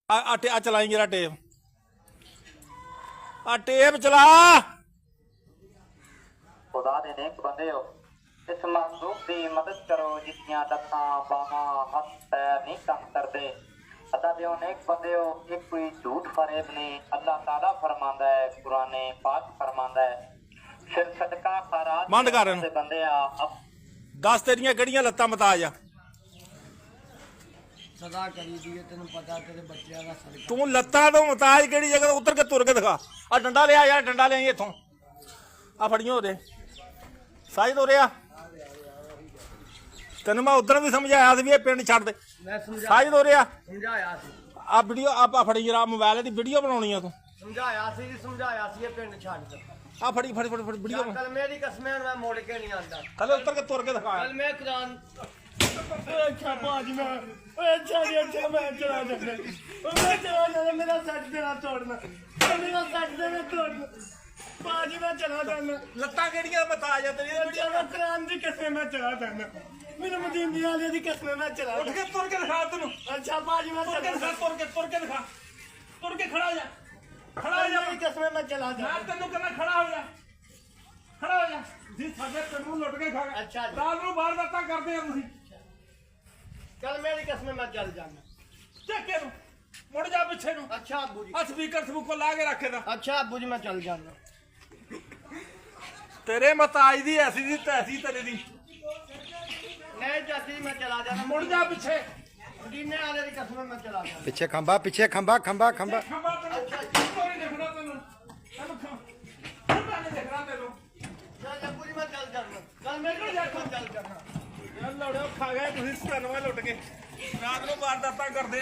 आ चलाई जरा टेप आ टेप चला। खुदा दे नेक बंदे हो, इस मखलूक दी मदद करो जिसदियां लत्तां बाहां हथ पैर नहीं काम करदे। अदा दे नेक बंदे हो, एक कोई झूठ फरेब नहीं। अल्लाह ताला फरमांदा है, कुरान पाक फरमांदा है, फिर सदका खैरात बंद कर दे बंदे आ। दस तेरियां केड़ियां लत्तां मताज आ? सदा करी दी है, तेन पता तेरे बच्चों का सदका। तू लत्तां तो मताज केड़ी जगह उतर के तुर के दिखा। आ डंडा ले आ यार, डंडा ले आई इथों आ फड़ियो ओदे साई तो रिया। तेन मैं उधर भी समझाया भी पिंड छड़ दे। साई तो रिया समझाया आ वीडियो आप फड़ी जरा मोबाइल दी वीडियो बनाउणी आ तू। समझाया ये पिंड छड़ दे। आ फड़ी फड़ी फड़ी फड़ी वीडियो कल मेरी कसमें मैं मोड़ के नहीं आंदा। कल उतर के तुर के दिखा। कल मैं कुरान अच्छा बाजी में अच्छा मैं चला जाना। मैं चला जाना, मेरा सच देना तोड़ना, मेरा सच देना तोड़ना बाजी में चला जाना। लत्तां केड़ियां मताज आ तेरी? अच्छा मैं कुरान दी कसमें मैं चला जाना, मेरे मदीने वाले दी कसमें मैं चला उठ के तुर के दिखा तेनू। अच्छा बाजी में तुर के दिखा, तुर के दिखा, तुर के खड़ा हो जा, खड़ा हो जा। मेरी कसमें मैं चला जाना। मैं तेनू कहना खड़ा हो जा, खड़ा हो जा। जी साडे तेनू लुट के खा गए। अच्छा रात नूं बाहर दाता करदे आ तुसीं। कल मेरी कसमें मैं चल जाना। ਚੱਕੇ ਨੂੰ ਮੁੜ ਜਾ ਪਿੱਛੇ ਨੂੰ। अच्छा अब्बू जी, ਆ ਸਪੀਕਰ ਸਪੂਕਰ ਲਾ ਕੇ ਰੱਖੇ ਦਾ। अच्छा अब्बू जी मैं चल जाना। ਤੇਰੇ ਮਤਾਜ ਦੀ ਐਸੀ ਦੀ ਤੈਸੀ ਤੇਰੇ ਦੀ। नहीं चाची जी मैं चला जाना। ਮੁੜ ਜਾ ਪਿੱਛੇ। मदीने वाले दी कसमें मैं चला जाना। पीछे खंबा, पीछे खंबा, खंबा खंबा। ਖੰਭਾ ਤੈਨੂੰ ਕੋਈ ਨਹੀਂ ਦੇਖਣਾ ਤੈਨੂੰ। ਤੈਨੂੰ ਖੰਭਾ ਨਹੀਂ ਦੇਖਣਾ ਤੈਨੂੰ। चल अब्बू जी मैं चल जाना। कल मेरी कसमें चल जाना। ਯਾਰ ਲੜਿਓ ਖਾ ਗਏ ਤੁਸੀਂ 97 ਲੁੱਟ ਕੇ। ਰਾਤ ਨੂੰ ਵਾਰਦਾਤਾਂ ਕਰਦੇ